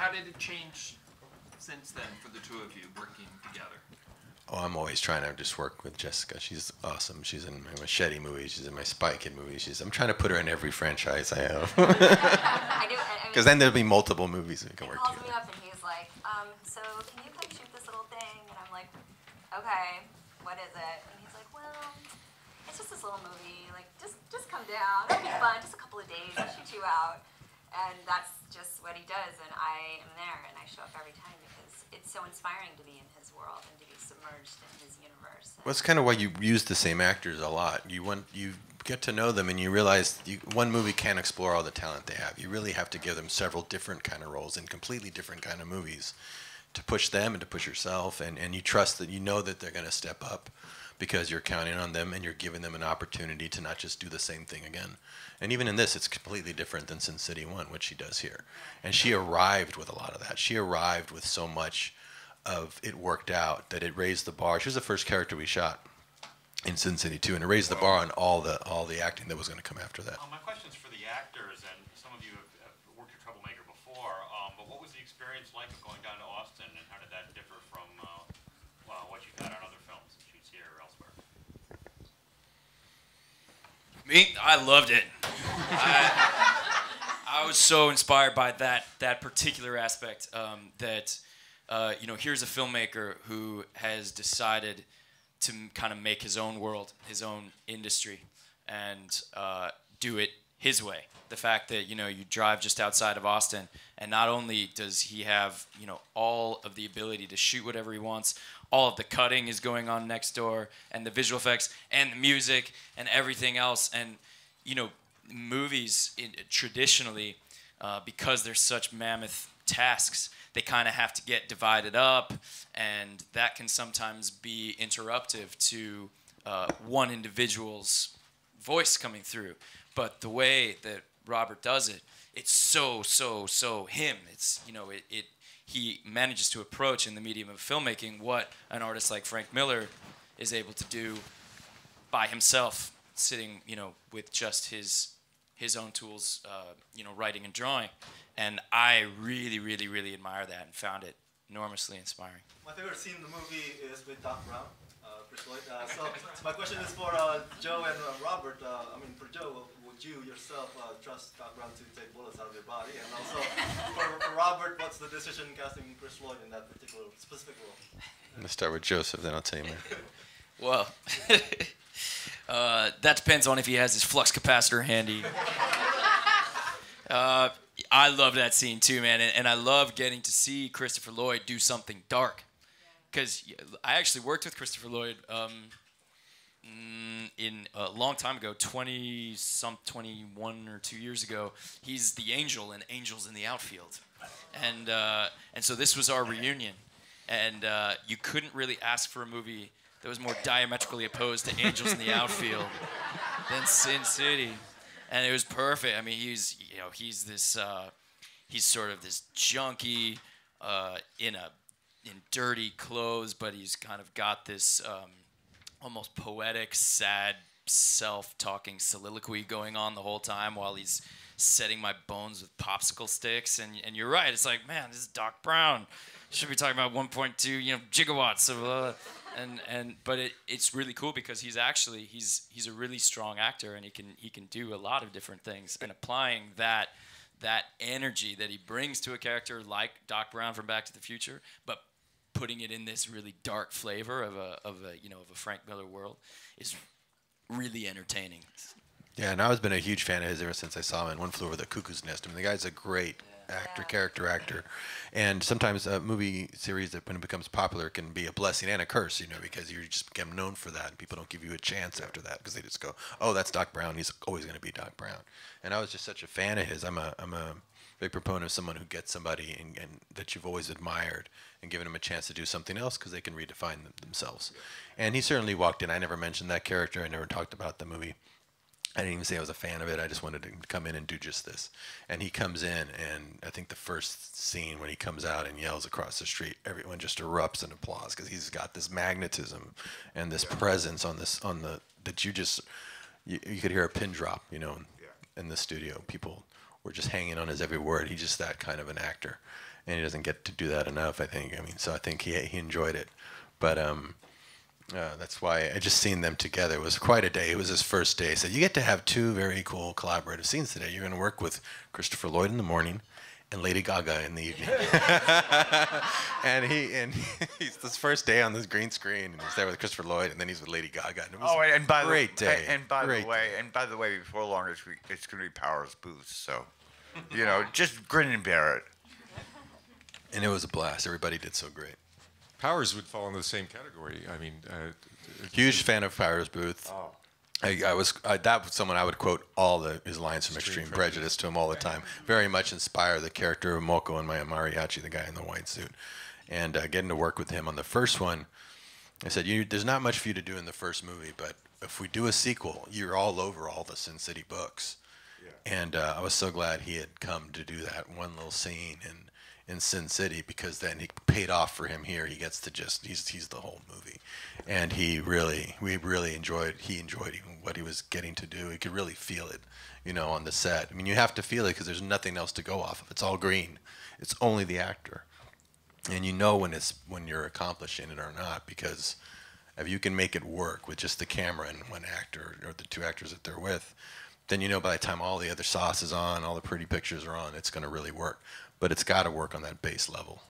how did it change since then for the two of you working together? Oh, I'm always trying to just work with Jessica. She's awesome. She's in my Machete movies. She's in my Spy Kid movies. I'm trying to put her in every franchise I have. I do. Because then there'll be multiple movies we can work together. together. He calls me up and he's like, so can you come shoot this little thing? And I'm like, okay, what is it? And he's like, well, it's just this little movie. Like, just come down. It'll be fun. Just a couple of days. I'll shoot you out. And that's just what he does. And I am there, and I show up every time because it's so inspiring to be in his world and to be submerged in his universe. Well, that's kind of why you use the same actors a lot. You get to know them, and you realize one movie can't explore all the talent they have. You really have to give them several different kind of roles in completely different kind of movies to push them and to push yourself, and you trust that you know that they're going to step up because you're counting on them and you're giving them an opportunity to not just do the same thing again. And even in this, it's completely different than Sin City 1, what she does here. And she arrived with a lot of that. She arrived with so much of it worked out that it raised the bar. She was the first character we shot in Sin City 2, and it raised the bar on all the acting that was going to come after that. My question's for the actors, and some of you have worked with Troublemaker before, but what was the experience like of going down to Austin, and how did that differ from what you've had on other films and shoots here or elsewhere? Me? I loved it. I was so inspired by that particular aspect that, here's a filmmaker who has decided to kind of make his own world, his own industry, and do it his way. The fact that, you drive just outside of Austin, and not only does he have, all of the ability to shoot whatever he wants, all of the cutting is going on next door, and the visual effects, and the music, and everything else. And, movies traditionally, because they're such mammoth tasks, they kind of have to get divided up, and that can sometimes be interruptive to one individual's voice coming through. But the way that Robert does it, it's so him. It's, he manages to approach in the medium of filmmaking what an artist like Frank Miller is able to do by himself, sitting, with just his own tools, writing and drawing. And I really, really, really admire that and found it enormously inspiring. My favorite scene in the movie is with Doc Brown, Chris Lloyd. So my question is for Joe and Robert. For Joe, would you yourself trust Doc Brown to take bullets out of your body? And also for Robert, what's the decision casting Chris Lloyd in that particular specific role? Let's start with Joseph, then I'll tell you more. Well, that depends on if he has his flux capacitor handy. I love that scene too, man, and I love getting to see Christopher Lloyd do something dark. Because I actually worked with Christopher Lloyd in a long time ago, 21 or 2 years ago. He's the angel in Angels in the Outfield, and so this was our reunion, and you couldn't really ask for a movie that was more diametrically opposed to Angels in the Outfield than Sin City. And it was perfect. I mean, he's this, he's sort of this junkie in dirty clothes, but he's kind of got this almost poetic, sad, self-talking soliloquy going on the whole time while he's setting my bones with popsicle sticks. And you're right. It's like, man, this is Doc Brown. Should be talking about 1.2, gigawatts of. But it's really cool because he's a really strong actor, and he can do a lot of different things, and applying that energy that he brings to a character like Doc Brown from Back to the Future, but putting it in this really dark flavor of a Frank Miller world is really entertaining. Yeah, and I've been a huge fan of his ever since I saw him in One Flew Over the Cuckoo's Nest. I mean, the guy's a great character actor. And sometimes a movie series that when it becomes popular can be a blessing and a curse, because you just become known for that, and people don't give you a chance after that because they just go, oh, that's Doc Brown. He's always going to be Doc Brown. And I was just such a fan of his. I'm a big proponent of someone who gets somebody and that you've always admired and given them a chance to do something else because they can redefine themselves. And he certainly walked in. I never mentioned that character. I never talked about the movie. I didn't even say I was a fan of it. I just wanted to come in and do just this. And he comes in, and I think the first scene when he comes out and yells across the street, everyone just erupts in applause because he's got this magnetism and this presence that you could hear a pin drop, in the studio. People were just hanging on his every word. He's just that kind of an actor. and he doesn't get to do that enough, I think. I mean, so I think he enjoyed it, but that's why I just seen them together. It was quite a day. It was his first day. So you get to have two very cool collaborative scenes today. You're going to work with Christopher Lloyd in the morning and Lady Gaga in the evening. and he's this first day on this green screen, and he's there with Christopher Lloyd, and then he's with Lady Gaga. And it was and by a great day. And by the way, before long, it's going to be Powers Booth. So, just grin and bear it. And it was a blast. Everybody did so great. Powers would fall into the same category. I mean, Huge fan of Powers Booth. Oh. That was someone I would quote all his lines from Extreme Prejudice to him all the time. Very much inspired the character of Moko and my Mariachi, the guy in the white suit. And getting to work with him on the first one, I said, there's not much for you to do in the first movie, but if we do a sequel, you're all over all the Sin City books. Yeah. And I was so glad he had come to do that one little scene in Sin City, because then he paid off for him here. He gets to he's the whole movie, and he enjoyed even what he was getting to do. He could really feel it, on the set. I mean, you have to feel it because there's nothing else to go off of. It's all green. It's only the actor, and when you're accomplishing it or not, because if you can make it work with just the camera and one actor or the two actors that they're with, then by the time all the other sauce is on, all the pretty pictures are on, it's going to really work. But it's got to work on that base level.